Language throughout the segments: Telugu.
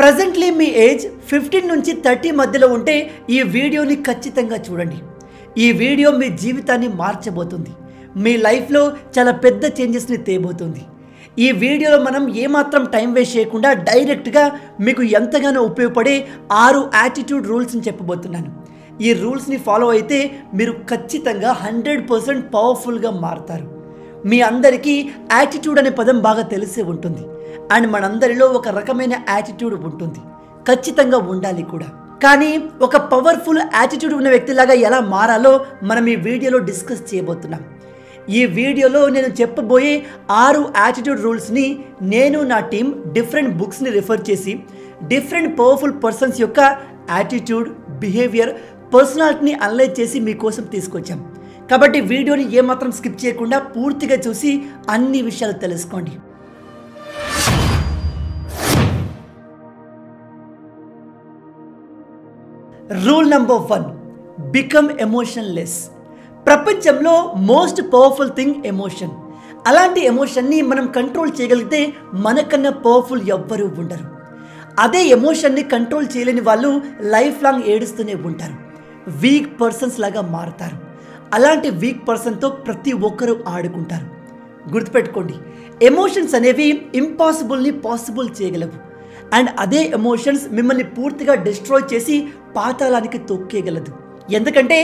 ప్రెజెంట్లీ మీ ఏజ్ 15 నుంచి 30 మధ్యలో ఉంటే ఈ వీడియోని ఖచ్చితంగా చూడండి. ఈ వీడియో మీ జీవితాన్ని మార్చబోతుంది. మీ లైఫ్లో చాలా పెద్ద చేంజెస్ని తేబోతుంది. ఈ వీడియోలో మనం ఏమాత్రం టైం వేస్ట్ చేయకుండా డైరెక్ట్గా మీకు ఎంతగానో ఉపయోగపడే 6 యాటిట్యూడ్ రూల్స్ని చెప్పబోతున్నాను. ఈ రూల్స్ని ఫాలో అయితే మీరు ఖచ్చితంగా 100% పవర్ఫుల్గా మారుతారు. మీ అందరికీ యాటిట్యూడ్ అనే పదం బాగా తెలిసే ఉంటుంది. అండ్ మనందరిలో ఒక రకమైన యాటిట్యూడ్ ఉంటుంది, ఖచ్చితంగా ఉండాలి కూడా. కానీ ఒక పవర్ఫుల్ యాటిట్యూడ్ ఉన్న వ్యక్తిలాగా ఎలా మారాలో మనం ఈ వీడియోలో డిస్కస్ చేయబోతున్నాం. ఈ వీడియోలో నేను చెప్పబోయే 6 యాటిట్యూడ్ రూల్స్ని నేను నా టీం డిఫరెంట్ బుక్స్ని రిఫర్ చేసి డిఫరెంట్ పవర్ఫుల్ పర్సన్స్ యొక్క యాటిట్యూడ్, బిహేవియర్, పర్సనాలిటీని అనలైజ్ చేసి మీకోసం తీసుకొచ్చాం. కాబట్టి వీడియోని ఏమాత్రం స్కిప్ చేయకుండా పూర్తిగా చూసి అన్ని విషయాలు తెలుసుకోండి. Rule number 1, become emotionless. ప్రపంచంలో మోస్ట్ పవర్ఫుల్ థింగ్ ఎమోషన్. అలాంటి ఎమోషన్ని మనం కంట్రోల్ చేయగలిగితే మనకన్నా పవర్ఫుల్ ఎవ్వరూ ఉండరు. అదే ఎమోషన్ని కంట్రోల్ చేయలేని వాళ్ళు లైఫ్ లాంగ్ ఏడుస్తూనే ఉంటారు, వీక్ పర్సన్స్ లాగా మారుతారు. అలాంటి వీక్ పర్సన్తో ప్రతి ఒక్కరూ ఆడుకుంటారు. గుర్తుపెట్టుకోండి, ఎమోషన్స్ అనేవి ఇంపాసిబుల్ని పాసిబుల్ చేయగలవు. అండ్ అదే ఎమోషన్స్ మిమ్మల్ని పూర్తిగా డిస్ట్రాయ్ చేసి పాతాళానికి తొక్కేయగలదు. ఎందుకంటే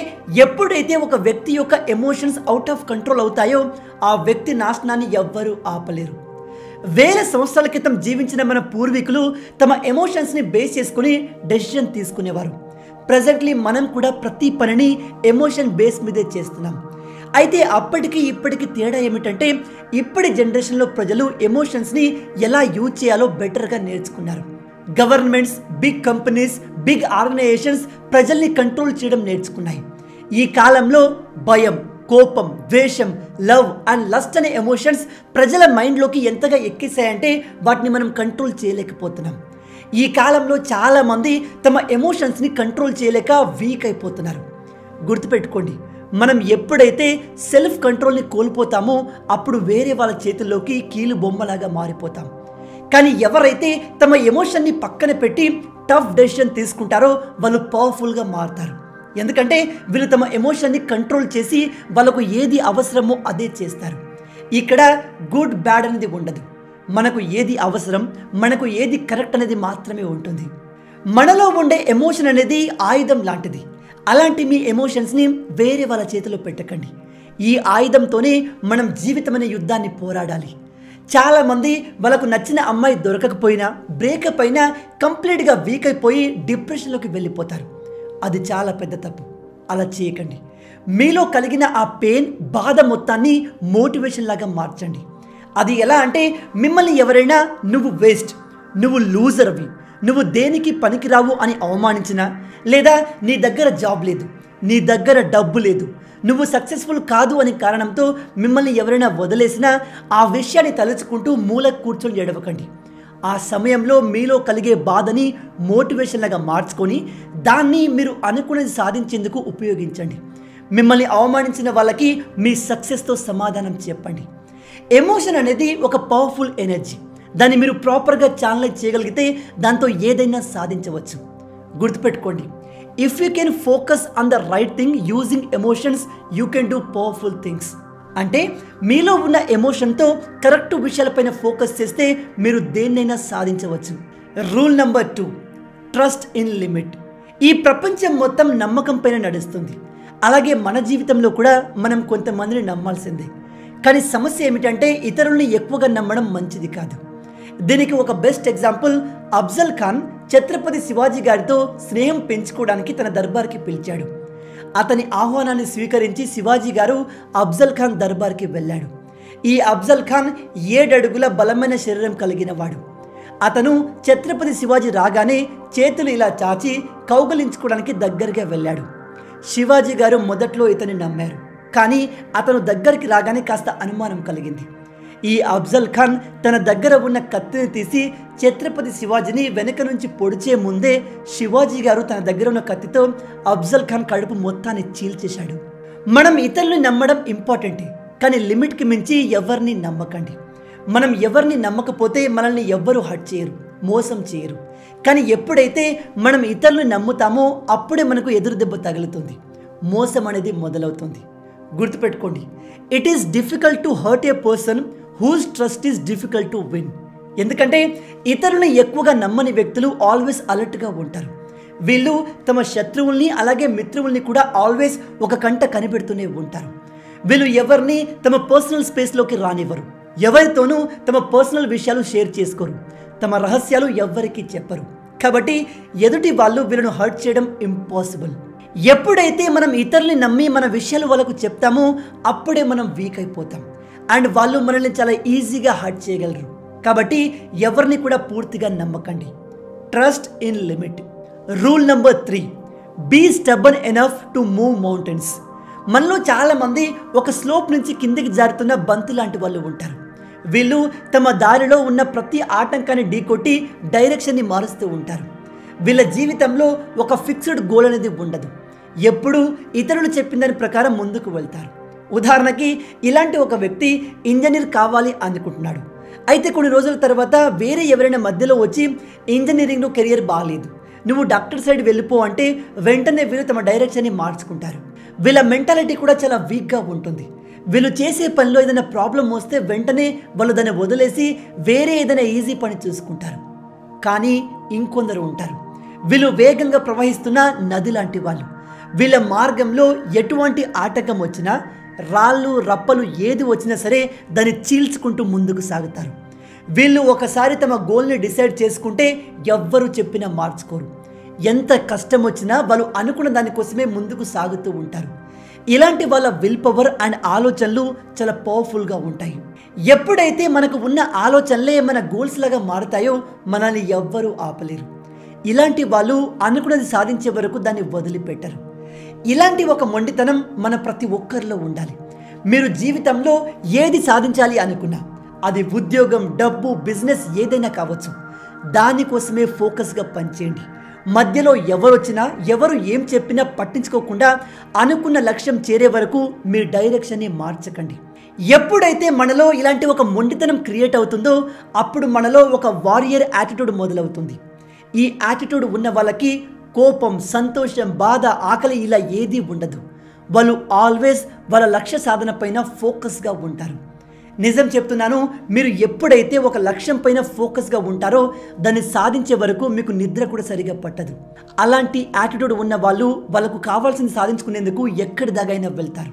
ఎప్పుడైతే ఒక వ్యక్తి యొక్క ఎమోషన్స్ అవుట్ ఆఫ్ కంట్రోల్ అవుతాయో ఆ వ్యక్తి నాశనాన్ని ఎవ్వరూ ఆపలేరు. వేల సంవత్సరాల క్రితం జీవించిన మన పూర్వీకులు తమ ఎమోషన్స్ని బేస్ చేసుకుని డెసిషన్ తీసుకునేవారు. ప్రజెంట్లీ మనం కూడా ప్రతి పనిని ఎమోషన్ బేస్ మీదే చేస్తున్నాం. అయితే అప్పటికి ఇప్పటికి తేడా ఏమిటంటే ఇప్పటి జనరేషన్లో ప్రజలు ఎమోషన్స్ని ఎలా యూజ్ చేయాలో బెటర్గా నేర్చుకున్నారు. Governments, big companies, big organisations ప్రజల్ని కంట్రోల్ చేయడం నేర్చుకున్నాయి. ఈ కాలంలో భయం, కోపం, ద్వేషం, లవ్ అండ్ లస్ట్ అనే ఎమోషన్స్ ప్రజల మైండ్లోకి ఎంతగా ఎక్కేసాయంటే వాటిని మనం కంట్రోల్ చేయలేకపోతున్నాం. ఈ కాలంలో చాలామంది తమ ఎమోషన్స్ని కంట్రోల్ చేయలేక వీక్ అయిపోతున్నారు. గుర్తుపెట్టుకోండి, మనం ఎప్పుడైతే సెల్ఫ్ కంట్రోల్ని కోల్పోతామో అప్పుడు వేరే వాళ్ళ చేతుల్లోకి కీలు బొమ్మలాగా మారిపోతాం. కానీ ఎవరైతే తమ ఎమోషన్ని పక్కన పెట్టి టఫ్ డెసిషన్ తీసుకుంటారో వాళ్ళు పవర్ఫుల్గా మారుతారు. ఎందుకంటే వీళ్ళు తమ ఎమోషన్ని కంట్రోల్ చేసి వాళ్ళకు ఏది అవసరమో అదే చేస్తారు. ఇక్కడ గుడ్ బ్యాడ్ అనేది ఉండదు. మనకు ఏది అవసరం, మనకు ఏది కరెక్ట్ అనేది మాత్రమే ఉంటుంది. మనలో ఉండే ఎమోషన్ అనేది ఆయుధం లాంటిది. అలాంటి మీ ఎమోషన్స్ని వేరే వాళ్ళ చేతిలో పెట్టకండి. ఈ ఆయుధంతోనే మనం జీవితం అనే యుద్ధాన్ని పోరాడాలి. చాలామంది వాళ్ళకు నచ్చిన అమ్మాయి దొరకకపోయినా, బ్రేకప్ అయినా కంప్లీట్గా వీక్ అయిపోయి డిప్రెషన్లోకి వెళ్ళిపోతారు. అది చాలా పెద్ద తప్పు. అలా చేయకండి. మీలో కలిగిన ఆ పెయిన్, బాధ మొత్తాన్ని మోటివేషన్ లాగా మార్చండి. అది ఎలా అంటే మిమ్మల్ని ఎవరైనా నువ్వు వేస్ట్, నువ్వు లూజర్ అవి, నువ్వు దేనికి పనికిరావు అని అవమానించినా, లేదా నీ దగ్గర జాబ్ లేదు, నీ దగ్గర డబ్బు లేదు, నువ్వు సక్సెస్ఫుల్ కాదు అనే కారణంతో మిమ్మల్ని ఎవరైనా వదిలేసినా ఆ విషయాన్ని తలుచుకుంటూ మూలకు కూర్చొని ఏడవకండి. ఆ సమయంలో మీలో కలిగే బాధని మోటివేషన్ లాగా మార్చుకొని దాన్ని మీరు అనుకున్నది సాధించేందుకు ఉపయోగించండి. మిమ్మల్ని అవమానించిన వాళ్ళకి మీ సక్సెస్తో సమాధానం చెప్పండి. ఎమోషన్ అనేది ఒక పవర్ఫుల్ ఎనర్జీ. దాన్ని మీరు ప్రాపర్గా ఛానలైజ్ చేయగలిగితే దాంతో ఏదైనా సాధించవచ్చు. గుర్తుపెట్టుకోండి, if you can focus on the right thing using emotions you can do powerful things. అంటే మీలో ఉన్న ఎమోషన్తో కరెక్ట్ విషయాలపైన ఫోకస్ చేస్తే మీరు దేన్నైనా సాధించవచ్చు. Rule number 2, trust in limit. ఈ ప్రపంచం మొత్తం నమ్మకం పైన నడుస్తుంది. అలాగే మన జీవితంలో కూడా మనం కొంతమందిని నమ్మాల్సిందే. కానీ సమస్య ఏమిటంటే ఇతరుల్ని ఎక్కువగా నమ్మడం మంచిది కాదు. దీనికి ఒక బెస్ట్ ఎగ్జాంపుల్ అఫ్జల్ ఖాన్ ఛత్రపతి శివాజీ గారితో స్నేహం పెంచుకోవడానికి తన దర్బార్కి పిలిచాడు. అతని ఆహ్వానాన్ని స్వీకరించి శివాజీ గారు అఫ్జల్ ఖాన్ దర్బార్కి వెళ్ళాడు. ఈ అఫ్జల్ ఖాన్ 7 అడుగుల బలమైన శరీరం కలిగిన వాడు. అతను ఛత్రపతి శివాజీ రాగానే చేతులు ఇలా చాచి కౌగలించుకోవడానికి దగ్గరగా వెళ్ళాడు. శివాజీ గారు మొదట్లో ఇతన్ని నమ్మారు. కానీ అతను దగ్గరికి రాగానే కాస్త అనుమానం కలిగింది. ఈ అఫ్జల్ ఖాన్ తన దగ్గర ఉన్న కత్తిని తీసి ఛత్రపతి శివాజీని వెనక నుంచి పొడిచే ముందే శివాజీ గారు తన దగ్గర ఉన్న కత్తితో అఫ్జల్ ఖాన్ కడుపు మొత్తాన్ని చీల్చేశాడు. మనం ఇతరుల్ని నమ్మడం ఇంపార్టెంటే, కానీ లిమిట్కి మించి ఎవరిని నమ్మకండి. మనం ఎవరిని నమ్మకపోతే మనల్ని ఎవ్వరూ హర్ట్ చేయరు, మోసం చేయరు. కానీ ఎప్పుడైతే మనం ఇతరులను నమ్ముతామో అప్పుడే మనకు ఎదురు దెబ్బ తగులుతుంది, మోసం అనేది మొదలవుతుంది. గుర్తుపెట్టుకోండి, it is difficult to hurt a person whose trust is difficult to win. ఎందుకంటే ఇతరులను ఎక్కువగా నమ్మని వ్యక్తులు ఆల్వేస్ అలర్ట్గా ఉంటారు. వీళ్ళు తమ శత్రువుల్ని అలాగే మిత్రువుల్ని కూడా ఆల్వేస్ ఒక కంట కనిపెడుతూనే ఉంటారు. వీళ్ళు ఎవరిని తమ పర్సనల్ స్పేస్లోకి రానివ్వరు, ఎవరితోనూ తమ పర్సనల్ విషయాలు షేర్ చేసుకోరు, తమ రహస్యాలు ఎవ్వరికీ చెప్పరు. కాబట్టి ఎదుటి వాళ్ళు వీళ్ళను హర్ట్ చేయడం ఇంపాసిబుల్. ఎప్పుడైతే మనం ఇతరుల్ని నమ్మి మన విషయాలు వాళ్ళకు చెప్తామో అప్పుడే మనం వీక్ అయిపోతాం అండ్ వాళ్ళు మనల్ని చాలా ఈజీగా హర్ట్ చేయగలరు. కాబట్టి ఎవరిని కూడా పూర్తిగా నమ్మకండి. Trust in limit. Rule number 3, be stubborn enough to move mountains. మనలో చాలామంది ఒక స్లోప్ నుంచి కిందికి జారుతున్న బంతి లాంటి వాళ్ళు ఉంటారు. వీళ్ళు తమ దారిలో ఉన్న ప్రతి ఆటంకాన్ని ఢీకొట్టి డైరెక్షన్ని మారుస్తూ ఉంటారు. వీళ్ళ జీవితంలో ఒక ఫిక్స్డ్ గోల్ అనేది ఉండదు, ఎప్పుడూ ఇతరులు చెప్పిన దాని ప్రకారం ముందుకు వెళ్తారు. ఉదాహరణకి ఇలాంటి ఒక వ్యక్తి ఇంజనీర్ కావాలి అనుకుంటున్నాడు. అయితే కొన్ని రోజుల తర్వాత వేరే ఎవరైనా మధ్యలో వచ్చి ఇంజనీరింగ్లో కెరియర్ బాగలేదు, నువ్వు డాక్టర్ సైడ్ వెళ్ళిపో అంటే వెంటనే వీళ్ళు తమ డైరెక్షన్ని మార్చుకుంటారు. వీళ్ళ మెంటాలిటీ కూడా చాలా వీక్గా ఉంటుంది. వీళ్ళు చేసే పనిలో ఏదైనా ప్రాబ్లం వస్తే వెంటనే వాళ్ళు దాన్ని వదిలేసి వేరే ఏదైనా ఈజీ పని చూసుకుంటారు. కానీ ఇంకొందరు ఉంటారు, వీళ్ళు వేగంగా ప్రవహిస్తున్న నది లాంటి వాళ్ళు. వీళ్ళ మార్గంలో ఎటువంటి ఆటంకం వచ్చినా, రాళ్ళు రప్పలు ఏది వచ్చినా సరే దాన్ని చీల్చుకుంటూ ముందుకు సాగుతారు. వీళ్ళు ఒకసారి తమ గోల్ని డిసైడ్ చేసుకుంటే ఎవ్వరు చెప్పినా మార్చుకోరు. ఎంత కష్టం వచ్చినా వాళ్ళు అనుకున్న దానికోసమే ముందుకు సాగుతూ ఉంటారు. ఇలాంటి వాళ్ళ విల్ పవర్ అండ్ ఆలోచనలు చాలా పవర్ఫుల్గా ఉంటాయి. ఎప్పుడైతే మనకు ఉన్న ఆలోచనలే మన గోల్స్ లాగా మారుతాయో మనల్ని ఎవ్వరూ ఆపలేరు. ఇలాంటి వాళ్ళు అనుకున్నది సాధించే వరకు దాన్ని వదిలిపెట్టరు. ఇలాంటి ఒక మొండితనం మన ప్రతి ఒక్కరిలో ఉండాలి. మీరు జీవితంలో ఏది సాధించాలి అనుకున్నా, అది ఉద్యోగం, డబ్బు, బిజినెస్ ఏదైనా కావచ్చు, దానికోసమే ఫోకస్గా పనిచేయండి. మధ్యలో ఎవరు వచ్చినా ఎవరు ఏం చెప్పినా పట్టించుకోకుండా అనుకున్న లక్ష్యం చేరే వరకు మీ డైరెక్షన్ని మార్చకండి. ఎప్పుడైతే మనలో ఇలాంటి ఒక మొండితనం క్రియేట్ అవుతుందో అప్పుడు మనలో ఒక వారియర్ యాటిట్యూడ్ మొదలవుతుంది. ఈ యాటిట్యూడ్ ఉన్న వాళ్ళకి కోపం, సంతోషం, బాధ, ఆకలి ఇలా ఏదీ ఉండదు. వాళ్ళు ఆల్వేస్ వాళ్ళ లక్ష్య సాధన పైన ఫోకస్గా ఉంటారు. నిజం చెప్తున్నాను, మీరు ఎప్పుడైతే ఒక లక్ష్యం పైన ఫోకస్గా ఉంటారో దాన్ని సాధించే వరకు మీకు నిద్ర కూడా సరిగా పట్టదు. అలాంటి యాటిట్యూడ్ ఉన్న వాళ్ళు వాళ్ళకు కావాల్సింది సాధించుకునేందుకు ఎక్కడి దాగైనా వెళ్తారు.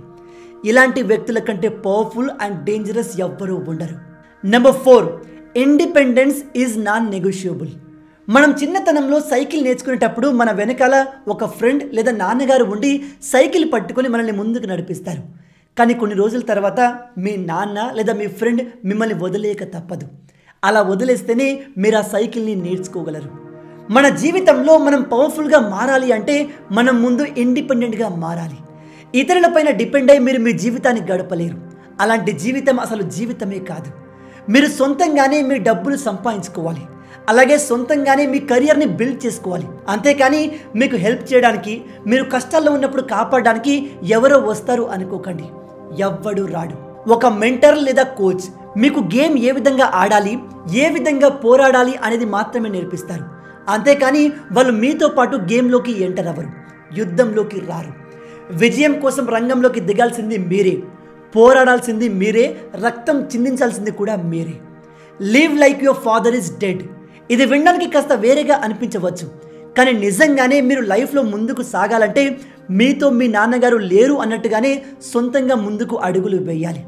ఇలాంటి వ్యక్తుల కంటే పవర్ఫుల్ అండ్ డేంజరస్ ఎవ్వరూ ఉండరు. Number 4, independence is non negotiable. మనం చిన్నతనంలో సైకిల్ నేర్చుకునేటప్పుడు మన వెనకాల ఒక ఫ్రెండ్ లేదా నాన్నగారు ఉండి సైకిల్ పట్టుకొని మనల్ని ముందుకు నడిపిస్తారు. కానీ కొన్ని రోజుల తర్వాత మీ నాన్న లేదా మీ ఫ్రెండ్ మిమ్మల్ని వదిలేక తప్పదు. అలా వదిలేస్తేనే మీరు ఆ సైకిల్ని నేర్చుకోగలరు. మన జీవితంలో మనం పవర్ఫుల్గా మారాలి అంటే మనం ముందు ఇండిపెండెంట్గా మారాలి. ఇతరులపైన డిపెండ్ అయ్యి మీరు మీ జీవితాన్ని గడపలేరు. అలాంటి జీవితం అసలు జీవితమే కాదు. మీరు సొంతంగానే మీ డబ్బులు సంపాదించుకోవాలి, అలాగే సొంతంగానే మీ కెరియర్ని బిల్డ్ చేసుకోవాలి. అంతేకాని మీకు హెల్ప్ చేయడానికి, మీరు కష్టాల్లో ఉన్నప్పుడు కాపాడడానికి ఎవరో వస్తారు అనుకోకండి. ఎవ్వడు రాడు. ఒక మెంటర్ లేదా కోచ్ మీకు గేమ్ ఏ విధంగా ఆడాలి, ఏ విధంగా పోరాడాలి అనేది మాత్రమే నేర్పిస్తారు. అంతేకాని వాళ్ళు మీతో పాటు గేమ్లోకి ఎంటర్ అవ్వరు, యుద్ధంలోకి రారు. విజయం కోసం రంగంలోకి దిగాల్సింది మీరే, పోరాడాల్సింది మీరే, రక్తం చిందించాల్సింది కూడా మీరే. Live like your father is dead. ఇది వినడానికి కాస్త వేరేగా అనిపించవచ్చు, కానీ నిజంగానే మీరు లైఫ్లో ముందుకు సాగాలంటే మీతో మీ నాన్నగారు లేరు అన్నట్టుగానే సొంతంగా ముందుకు అడుగులు వేయాలి.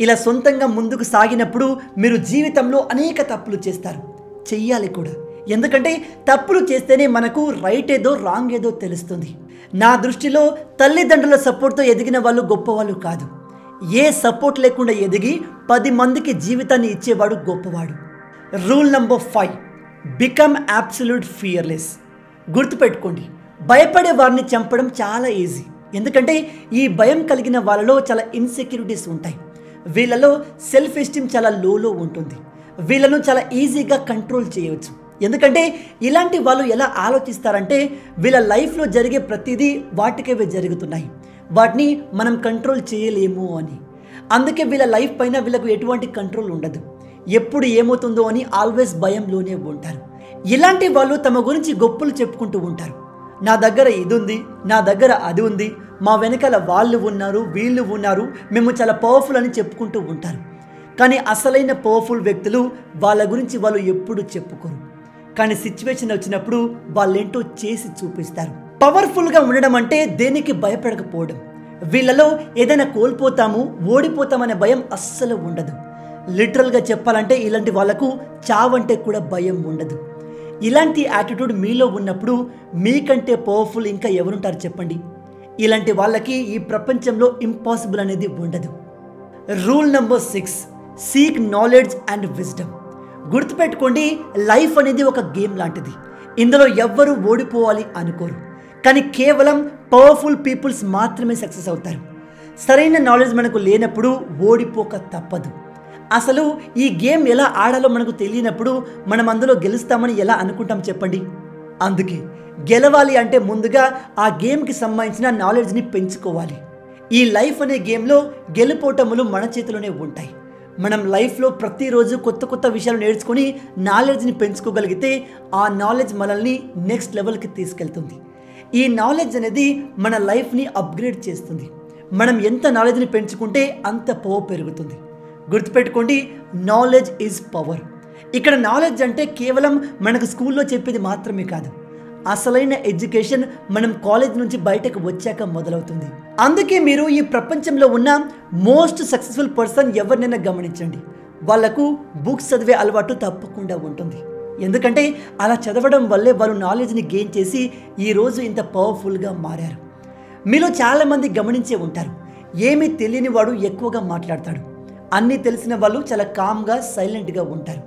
ఇలా సొంతంగా ముందుకు సాగినప్పుడు మీరు జీవితంలో అనేక తప్పులు చేస్తారు, చెయ్యాలి కూడా. ఎందుకంటే తప్పులు చేస్తేనే మనకు రైట్ ఏదో రాంగ్ ఏదో తెలుస్తుంది. నా దృష్టిలో తల్లిదండ్రుల సపోర్ట్తో ఎదిగిన వాళ్ళు గొప్పవాళ్ళు కాదు. ఏ సపోర్ట్ లేకుండా ఎదిగి 10 మందికి జీవితాన్ని ఇచ్చేవాడు గొప్పవాడు. Rule number 5, become absolute fearless. గుర్తుపెట్టుకోండి, భయపడే వారిని చంపడం చాలా ఈజీ. ఎందుకంటే ఈ భయం కలిగిన వాళ్ళలో చాలా ఇన్సెక్యూరిటీస్ ఉంటాయి. వీళ్ళలో సెల్ఫ్ ఎస్టీమ్ చాలా లోలో ఉంటుంది. వీళ్ళను చాలా ఈజీగా కంట్రోల్ చేయవచ్చు. ఎందుకంటే ఇలాంటి వాళ్ళు ఎలా ఆలోచిస్తారంటే వీళ్ళ లైఫ్లో జరిగే ప్రతిదీ వాటికవే జరుగుతున్నాయి, వాటిని మనం కంట్రోల్ చేయలేము అని. అందుకే వీళ్ళ లైఫ్ పైన వీళ్ళకు ఎటువంటి కంట్రోల్ ఉండదు. ఎప్పుడు ఏమవుతుందో అని ఆల్వేస్ భయంలోనే ఉంటారు. ఇలాంటి వాళ్ళు తమ గురించి గొప్పలు చెప్పుకుంటూ ఉంటారు. నా దగ్గర ఇది ఉంది, నా దగ్గర అది ఉంది, మా వెనకాల వాళ్ళు ఉన్నారు, వీళ్ళు ఉన్నారు, మేము చాలా పవర్ఫుల్ అని చెప్పుకుంటూ ఉంటారు. కానీ అసలైన పవర్ఫుల్ వ్యక్తులు వాళ్ళ గురించి వాళ్ళు ఎప్పుడు చెప్పుకోరు. కానీ సిచ్యువేషన్ వచ్చినప్పుడు వాళ్ళేంటో చేసి చూపిస్తారు. పవర్ఫుల్గా ఉండడం అంటే దేనికి భయపడకపోవడం. వీళ్ళలో ఏదైనా కోల్పోతాము, ఓడిపోతామనే భయం అస్సలు ఉండదు. లిటరల్గా చెప్పాలంటే ఇలాంటి వాళ్ళకు చావంటే కూడా భయం ఉండదు. ఇలాంటి యాటిట్యూడ్ మీలో ఉన్నప్పుడు మీకంటే పవర్ఫుల్ ఇంకా ఎవరుంటారు చెప్పండి? ఇలాంటి వాళ్ళకి ఈ ప్రపంచంలో ఇంపాసిబుల్ అనేది ఉండదు. Rule number 6, seek knowledge and wisdom. గుర్తుపెట్టుకోండి, లైఫ్ అనేది ఒక గేమ్ లాంటిది. ఇందులో ఎవ్వరూ ఓడిపోవాలి అనుకోరు. కానీ కేవలం పవర్ఫుల్ పీపుల్స్ మాత్రమే సక్సెస్ అవుతారు. సరైన నాలెడ్జ్ మనకు లేనప్పుడు ఓడిపోక తప్పదు. అసలు ఈ గేమ్ ఎలా ఆడాలో మనకు తెలియనప్పుడు మనం అందులో గెలుస్తామని ఎలా అనుకుంటాం చెప్పండి? అందుకే గెలవాలి అంటే ముందుగా ఆ గేమ్కి సంబంధించిన నాలెడ్జ్ని పెంచుకోవాలి. ఈ లైఫ్ అనే గేమ్లో గెలుపోటములు మన చేతిలోనే ఉంటాయి. మనం లైఫ్లో ప్రతిరోజు కొత్త కొత్త విషయాలు నేర్చుకొని నాలెడ్జ్ని పెంచుకోగలిగితే ఆ నాలెడ్జ్ మనల్ని నెక్స్ట్ లెవెల్కి తీసుకెళ్తుంది. ఈ నాలెడ్జ్ అనేది మన లైఫ్ని అప్గ్రేడ్ చేస్తుంది. మనం ఎంత నాలెడ్జ్ని పెంచుకుంటే అంత పవర్ పెరుగుతుంది. గుర్తుపెట్టుకోండి, నాలెడ్జ్ ఈజ్ పవర్. ఇక్కడ నాలెడ్జ్ అంటే కేవలం మనకు స్కూల్లో చెప్పేది మాత్రమే కాదు. అసలైన ఎడ్యుకేషన్ మనం కాలేజ్ నుంచి బయటకు వచ్చాక మొదలవుతుంది. అందుకే మీరు ఈ ప్రపంచంలో ఉన్న మోస్ట్ సక్సెస్ఫుల్ పర్సన్ ఎవరినైనా గమనించండి, వాళ్లకు బుక్స్ చదివే అలవాటు తప్పకుండా ఉంటుంది. ఎందుకంటే అలా చదవడం వల్లే వాళ్ళు నాలెడ్జ్ని గెయిన్ చేసి ఈరోజు ఇంత పవర్ఫుల్గా మారారు. మీలో చాలామంది గమనించే ఉంటారు, ఏమీ తెలియని వాడు ఎక్కువగా మాట్లాడతాడు, అన్నీ తెలిసిన వాళ్ళు చాలా కామ్గా సైలెంట్గా ఉంటారు.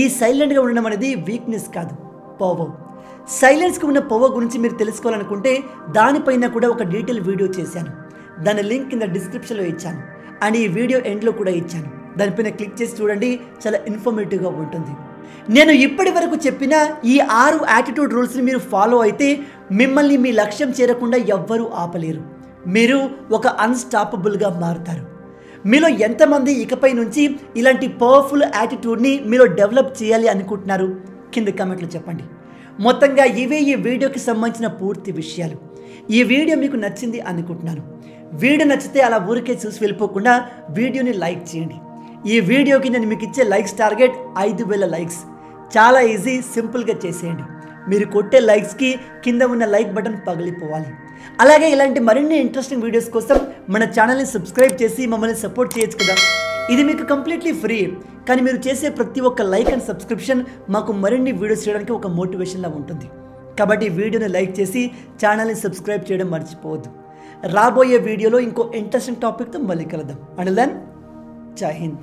ఈ సైలెంట్గా ఉండడం అనేది వీక్నెస్ కాదు, పవర్. సైలెన్స్కి ఉన్న పవర్ గురించి మీరు తెలుసుకోవాలనుకుంటే దానిపైన కూడా ఒక డీటెయిల్ వీడియో చేశాను. దాని లింక్ కింద డిస్క్రిప్షన్లో ఇచ్చాను అండ్ ఈ వీడియో ఎండ్లో కూడా ఇచ్చాను. దానిపైన క్లిక్ చేసి చూడండి, చాలా ఇన్ఫర్మేటివ్గా ఉంటుంది. నేను ఇప్పటి వరకు చెప్పిన ఈ 6 యాటిట్యూడ్ రూల్స్ని మీరు ఫాలో అయితే మిమ్మల్ని మీ లక్ష్యం చేరకుండా ఎవ్వరూ ఆపలేరు. మీరు ఒక అన్స్టాపబుల్గా మారుతారు. మీలో ఎంతమంది ఇకపై నుంచి ఇలాంటి పవర్ఫుల్ యాటిట్యూడ్ని మీరు డెవలప్ చేయాలి అనుకుంటున్నారు? కింద కామెంట్లో చెప్పండి. మొత్తంగా ఇవే ఈ వీడియోకి సంబంధించిన పూర్తి విషయాలు. ఈ వీడియో మీకు నచ్చింది అనుకుంటున్నాను. వీడియో నచ్చితే అలా ఊరికే చూసి వెళ్ళిపోకుండా వీడియోని లైక్ చేయండి. ఈ వీడియోకి నేను మీకు ఇచ్చే లైక్స్ టార్గెట్ 5000 లైక్స్. చాలా ఈజీ, సింపుల్గా చేసేయండి. మీరు కొట్టే లైక్స్కి కింద ఉన్న లైక్ బటన్ పగిలిపోవాలి. అలాగే ఇలాంటి మరిన్ని ఇంట్రెస్టింగ్ వీడియోస్ కోసం మన ఛానల్ని సబ్స్క్రైబ్ చేసి మమ్మల్ని సపోర్ట్ చేయొచ్చు కదా. ఇది మీకు కంప్లీట్లీ ఫ్రీ. కానీ మీరు చేసే ప్రతి ఒక్క లైక్ అండ్ సబ్స్క్రిప్షన్ మాకు మరిన్ని వీడియోస్ చేయడానికి ఒక మోటివేషన్లా ఉంటుంది. కాబట్టి వీడియోని లైక్ చేసి ఛానల్ని సబ్స్క్రైబ్ చేయడం మర్చిపోవద్దు. రాబోయే వీడియోలో ఇంకో ఇంట్రెస్టింగ్ టాపిక్తో మళ్ళీ కలుద్దాం. అండ్ దెన్ జై హింద్.